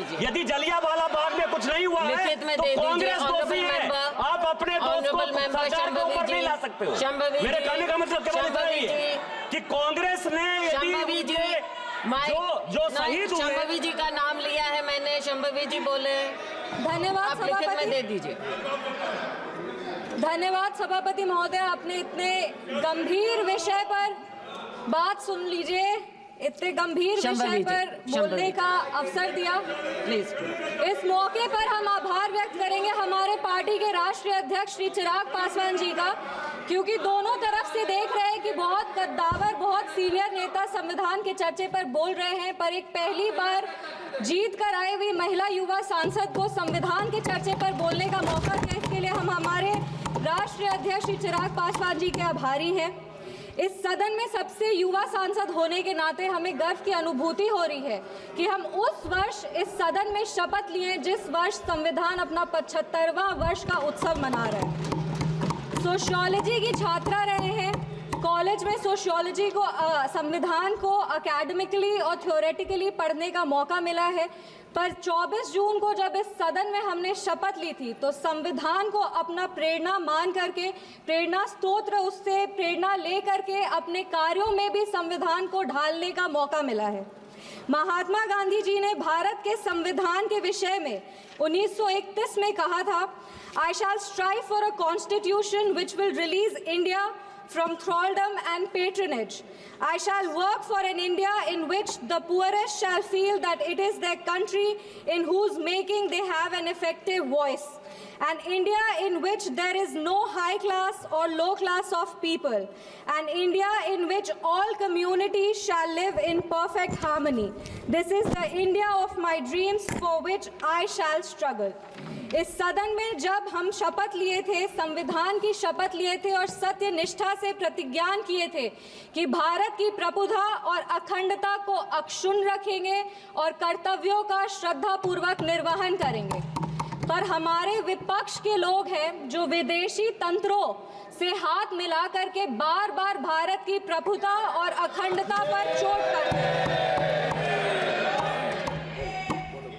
दीजिए। यदि जलियांवाला बाग में कुछ नहीं हुआ है तो कांग्रेस दोषी है। आप अपने दोस्त को सरकार के ऊपर नहीं ला सकते हो। मेरे कहने का मतलब केवल इतना ही है कि कांग्रेस ने यदि जो शहीद हुए, शंभवी जी का नाम लिया है मैंने, शंभवी जी बोले। धन्यवाद सभापति, दे दीजिए। धन्यवाद सभापति महोदय, आपने इतने गंभीर विषय पर बात सुन लीजिए, इतने गंभीर विषय पर बोलने का अवसर दिया। प्लीज। इस मौके पर हम आभार व्यक्त करेंगे हमारे पार्टी के राष्ट्रीय अध्यक्ष श्री चिराग पासवान जी का, क्योंकि दोनों तरफ से देख रहे हैं कि बहुत कद्दावर, बहुत सीनियर नेता संविधान के चर्चे पर बोल रहे हैं, पर एक पहली बार जीत कर आई हुई महिला युवा सांसद को संविधान के चर्चे पर बोलने का मौका दिया। इसके लिए हम हमारे राष्ट्रीय अध्यक्ष श्री चिराग पासवान जी के आभारी हैं। इस सदन में सबसे युवा सांसद होने के नाते हमें गर्व की अनुभूति हो रही है कि हम उस वर्ष इस सदन में शपथ लिए जिस वर्ष संविधान अपना 75वां वर्ष का उत्सव मना रहे हैं। सोशियोलॉजी की छात्रा रहे हैं, कॉलेज में सोशियोलॉजी को संविधान को एकेडमिकली और थ्योरेटिकली पढ़ने का मौका मिला है, पर 24 जून को जब इस सदन में हमने शपथ ली थी तो संविधान को अपना प्रेरणा मान करके, प्रेरणा स्तोत्र उससे प्रेरणा ले करके अपने कार्यों में भी संविधान को ढालने का मौका मिला है। महात्मा गांधी जी ने भारत के संविधान के विषय में 1931 में कहा था, I shall strive for a constitution which will release India from thraldom and patronage. I shall work for an India in which the poorest shall feel that it is their country in whose making they have an effective voice. An India in which there is no high class or low class of people. An India in which all communities shall live in perfect harmony. This is the India of my dreams for which I shall struggle. इस सदन में जब हम शपथ लिए थे, संविधान की शपथ लिए थे और सत्य निष्ठा से प्रतिज्ञान किए थे कि भारत की प्रभुता और अखंडता को अक्षुण्ण रखेंगे और कर्तव्यों का श्रद्धापूर्वक निर्वहन करेंगे, पर हमारे विपक्ष के लोग हैं जो विदेशी तंत्रों से हाथ मिला करके बार बार भारत की प्रभुता और अखंडता पर चोट करते हैं।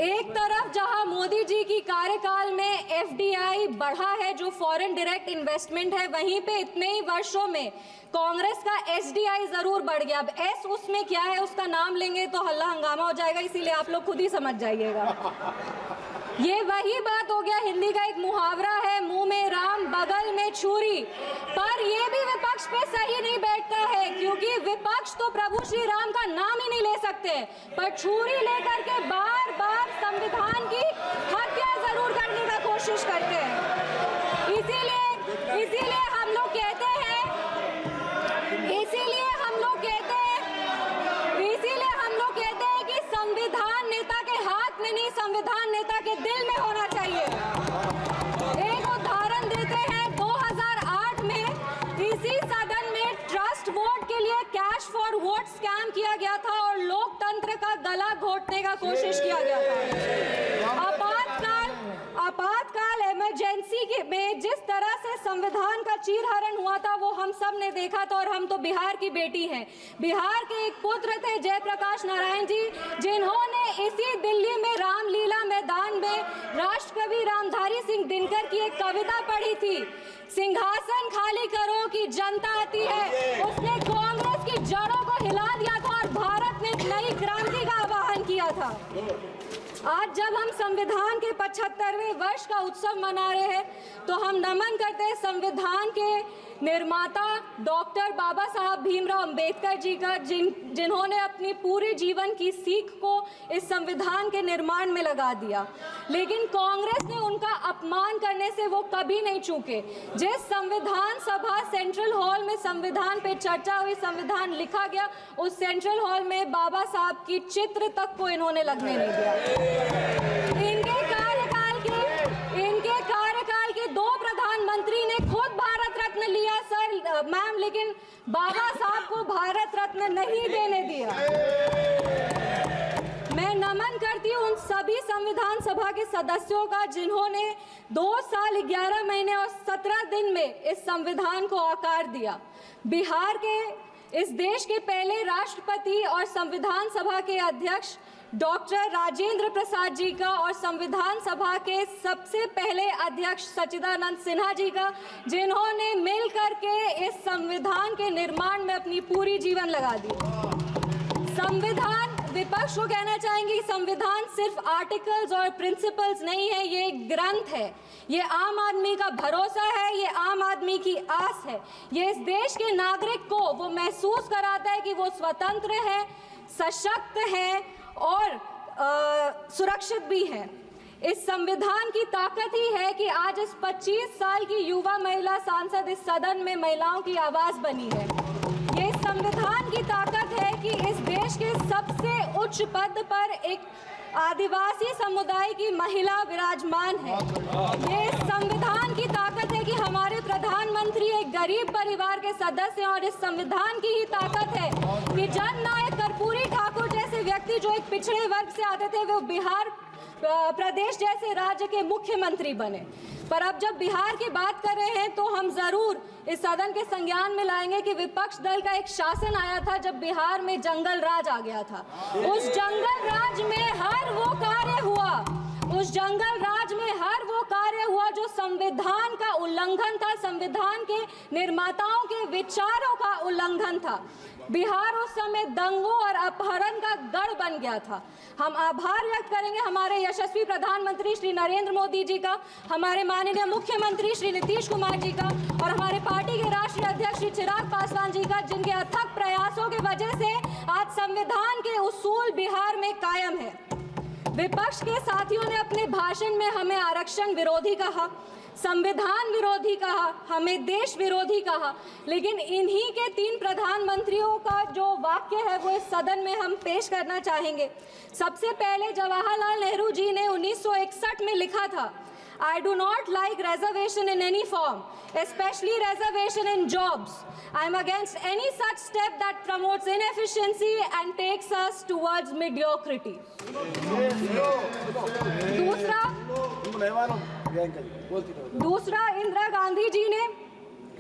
एक तरफ जहां मोदी जी की कार्यकाल में एफडीआई बढ़ा है, जो फॉरेन डायरेक्ट इन्वेस्टमेंट है, वहीं पे इतने ही वर्षों में कांग्रेस का एसडीआई जरूर बढ़ गया। अब एस उसमें क्या है उसका नाम लेंगे तो हल्ला हंगामा हो जाएगा, इसीलिए आप लोग खुद ही समझ जाइएगा। ये वही बात हो गया, हिंदी का एक मुहावरा है, मुंह में राम बगल में छुरी, पर ये भी विपक्ष पे सही नहीं बैठता है, क्योंकि विपक्ष तो प्रभु श्री राम का नाम ही नहीं ले सकते, पर छुरी लेकर के बार बार संविधान की हत्या जरूर करने का कोशिश करते हैं। इसीलिए हम लोग कहते हैं कि संविधान नेता के हाथ में नहीं, संविधान नेता के दिल में होना चाहिए। एक उदाहरण देते हैं, 2008 में इसी सदन में ट्रस्ट वोट के लिए कैश फॉर वोट स्कैम किया गया था और लोकतंत्र का गला घोटने का कोशिश किया गया था। आपातकाल इमरजेंसी में जिस तरह से संविधान का चीरहरण हुआ था वो हम सब ने देखा था, और हम तो बिहार की बेटी हैं। बिहार के एक पुत्र थे जयप्रकाश नारायण जी, जिन्होंने इसी दिल्ली में रामलीला मैदान में राष्ट्रकवि रामधारी सिंह दिनकर की एक कविता पढ़ी थी, सिंहासन खाली करो कि जनता आती है। उसने कांग्रेस की जड़ों को हिला दिया था और भारत में एक नई क्रांति का आह्वान किया था। आज जब हम संविधान के 75वें वर्ष का उत्सव मना रहे हैं तो हम नमन करते हैं संविधान के निर्माता डॉक्टर बाबा साहब भीमराव अंबेडकर जी का, जिन्होंने अपनी पूरे जीवन की सीख को इस संविधान के निर्माण में लगा दिया। लेकिन कांग्रेस ने उनका अपमान करने से वो कभी नहीं चूके। जिस संविधान सभा सेंट्रल हॉल में संविधान पे चर्चा हुई, संविधान लिखा गया, उस सेंट्रल हॉल में बाबा साहब की चित्र तक को इन्होंने लगने नहीं दिया। इनके कार्यकाल के 2 प्रधानमंत्री ने खुद भारत रत्न लिया सर मैम, लेकिन बाबा साहब को भारत रत्न नहीं देने दिया। मैं नमन करती हूँ उन सभी संविधान सभा के सदस्यों का जिन्होंने 2 साल 11 महीने और 17 दिन में इस संविधान को आकार दिया। बिहार के, इस देश के पहले राष्ट्रपति और संविधान सभा के अध्यक्ष डॉक्टर राजेंद्र प्रसाद जी का और संविधान सभा के सबसे पहले अध्यक्ष सच्चिदानंद सिन्हा जी का, जिन्होंने मिलकर के इस संविधान के निर्माण में अपनी पूरी जीवन लगा दी। संविधान, विपक्ष को कहना चाहेंगे कि संविधान सिर्फ आर्टिकल्स और प्रिंसिपल्स नहीं है, ये एक ग्रंथ है, ये आम आदमी का भरोसा है, ये आम आदमी की आस है, ये इस देश के नागरिक को वो महसूस कराता है कि वो स्वतंत्र है, सशक्त है और सुरक्षित भी है। इस संविधान की ताकत ही है कि आज इस 25 साल की युवा महिला सांसद इस सदन में महिलाओं की आवाज बनी है। ये संविधान की ताकत है कि इस देश के सबसे उच्च पद पर एक आदिवासी समुदाय की महिला विराजमान है। ये संविधान की ताकत है कि हमारे प्रधानमंत्री एक गरीब परिवार के सदस्य हैं और इस संविधान की ही ताकत है कि जननायक कर्पूरी ठाकुर जैसे व्यक्ति जो एक पिछड़े वर्ग से आते थे वो बिहार प्रदेश जैसे राज्य के मुख्यमंत्री बने। पर अब जब बिहार की बात कर रहे हैं तो हम जरूर इस सदन के संज्ञान में लाएंगे कि विपक्ष दल का एक शासन आया था जब बिहार में जंगल राज आ गया था। उस जंगल राज में हर वो कार्य हुआ, उस जंगल राज में हर वो कार्य हुआ जो संविधान का उल्लंघन था, संविधान के निर्माताओं के विचारों का उल्लंघन था। बिहार उस समय दंगों और अपहरण का गढ़ बन गया था। हम आभार व्यक्त करेंगे हमारे यशस्वी प्रधानमंत्री श्री नरेंद्र मोदी जी का, हमारे माननीय मुख्यमंत्री श्री नीतीश कुमार जी का और हमारे पार्टी के राष्ट्रीय अध्यक्ष श्री चिराग पासवान जी का, जिनके अथक प्रयासों की वजह से आज संविधान के उसूल बिहार में कायम है। विपक्ष के साथियों ने अपने भाषण में हमें आरक्षण विरोधी कहा, संविधान विरोधी कहा, हमें देश विरोधी कहा, लेकिन इन्हीं के 3 प्रधानमंत्रियों का जो वाक्य है वो इस सदन में हम पेश करना चाहेंगे। सबसे पहले जवाहरलाल नेहरू जी ने 1961 में लिखा था, I do not like reservation in any form, especially reservation in jobs. I am against any such step that promotes inefficiency and takes us towards mediocrity. दूसरा इंदिरा गांधी जी ने,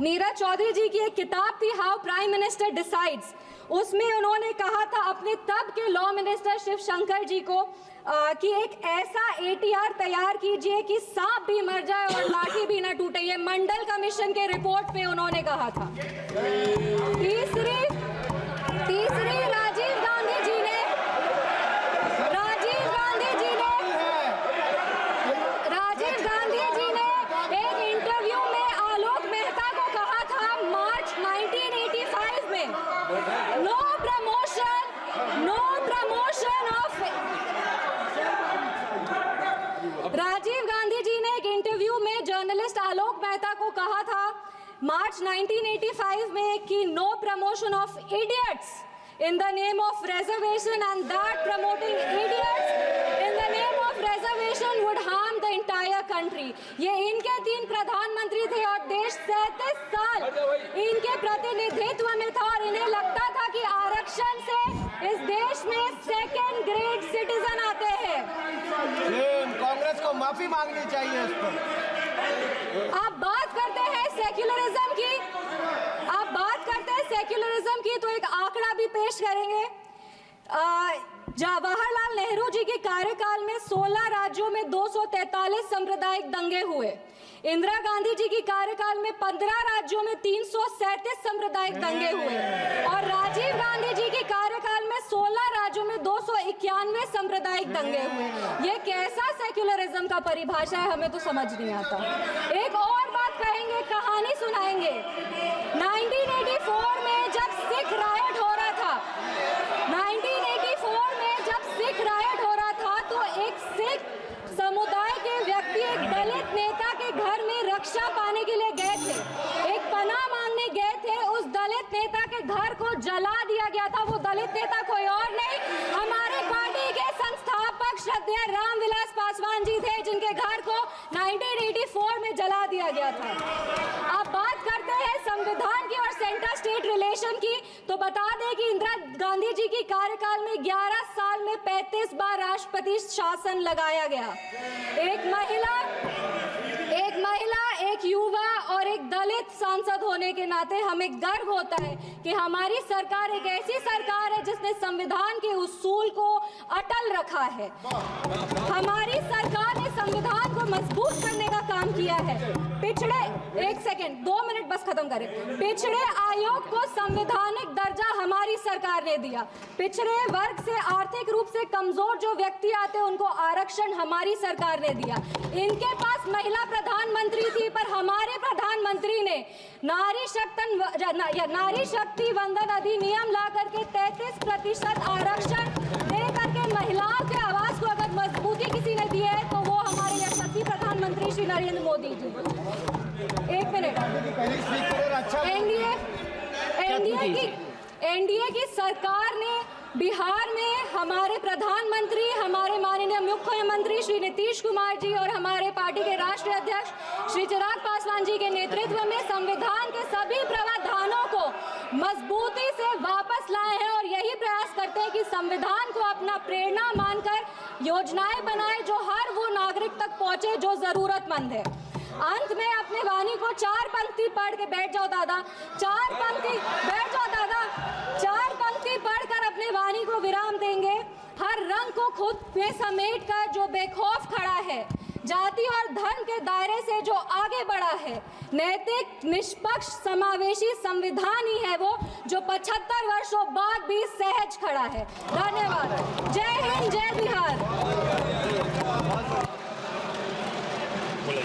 नीरज चौधरी जी की एक किताब थी हाउ प्राइम मिनिस्टर डिसाइड्स, उसमें उन्होंने कहा था अपने तब के लॉ मिनिस्टर शिव शंकर जी को कि एक ऐसा ATR तैयार कीजिए कि सांप भी मर जाए और लाठी भी न टूटे। ये मंडल कमीशन के रिपोर्ट पे उन्होंने कहा था। तीसरी राजीव गांधी जी ने एक इंटरव्यू में आलोक मेहता को कहा था मार्च 1985 में, no promotion of. Rajiv Gandhi ji ने एक इंटरव्यू में जर्नलिस्ट आलोक मेहता को कहा था मार्च 1985 में कि no promotion of idiots in the name of reservation, and that promoting idiots in the name of reservation would harm the entire country. ये इनके 3 प्रधानमंत्री थे और देश 37 साल इनके प्रतिनिधित्व में था और इन्हें लगता था कि आरक्षण से इस देश में सेकेंड ग्रेड सिटीजन आते हैं। कांग्रेस को माफी मांगनी चाहिए इस पर। आप बात करते हैं सेक्युलरिज्म की, की तो एक आंकड़ा भी पेश करेंगे। जवाहरलाल नेहरू जी के कार्यकाल में 16 राज्यों में 243 सांप्रदायिक दंगे हुए। इंदिरा गांधी जी की कार्यकाल में 15 राज्यों में 337 सांप्रदायिक दंगे हुए और राजीव गांधी जी के कार्यकाल में 16 राज्यों में 291 सांप्रदायिक दंगे हुए। ये कैसा सेक्युलरिज्म का परिभाषा है, हमें तो समझ नहीं आता। एक और बात कहेंगे, कहानी सुनाएंगे। 1984 में जब सिख रायट हो रहा था, 1984 में जब सिख रायट हो रहा था तो एक सिख समुदाय के व्यक्ति एक दलित नेता के घर में रक्षा पाने के लिए गए थे, एक पनाह मांगने गए थे। उस दलित नेता के घर को जला दिया गया था। वो दलित नेता कोई और नहीं, हमारे पार्टी के संस्थापक श्रद्धेय रामविलास पासवान जी थे, जिनके घर को 1984 में जला दिया गया था। आप बात करते हैं संविधान की और सेंटर स्टेट रिलेशन की, तो बता दें कि इंदिरा गांधी जी की कार्यकाल में 11 साल में 35 बार राष्ट्रपति शासन लगाया गया। एक महिला, एक युवा और एक दलित सांसद होने के नाते हमें गर्व होता है कि हमारी सरकार एक ऐसी सरकार है जिसने संविधान के उसूल को अटल रखा है। हमारी सरकार ने संविधान को मजबूत करने का काम किया है। पिछड़े 2 मिनट बस खत्म करें। पिछड़े आयोग को संवैधानिक दर्जा हमारी सरकार ने दिया। पिछड़े वर्ग से आर्थिक रूप से कमजोर जो व्यक्ति आते हैं उनको आरक्षण हमारी सरकार ने दिया। इनके पास महिला प्रधानमंत्री थी, पर हमारे प्रधानमंत्री ने नारी शक्ति वंदन अधिनियम ला करके 33% आरक्षण दे करके महिलाओं के आवाज को अगर मजबूती किसी ने दी है तो वो हमारे यशस्वी प्रधानमंत्री श्री नरेंद्र मोदी जी। 1 मिनट। एनडीए की सरकार ने बिहार में हमारे प्रधानमंत्री, हमारे माननीय मुख्यमंत्री श्री नीतीश कुमार जी और हमारे पार्टी के राष्ट्रीय अध्यक्ष श्री चिराग पासवान जी के नेतृत्व में संविधान के सभी प्रावधानों को मजबूती से वापस लाए हैं और यही प्रयास करते हैं कि संविधान को अपना प्रेरणा मानकर योजनाएं बनाए जो हर वो नागरिक तक पहुंचे जो जरूरतमंद है। अंत में अपने वाणी को 4 पंक्ति पढ़ के बैठ जाओ दादा। 4 पंक्ति बैठ जाओ दादा। 4 पंक्ति पढ़कर अपने वाणी को विराम देंगे। हर रंग को खुद में समेट कर जो बेखौफ खड़ा है, जाति और धर्म के दायरे से जो आगे बढ़ा है, नैतिक निष्पक्ष समावेशी संविधान ही है वो जो 75 वर्षों बाद भी सहज खड़ा है। धन्यवाद। जय हिंद, जय बिहार।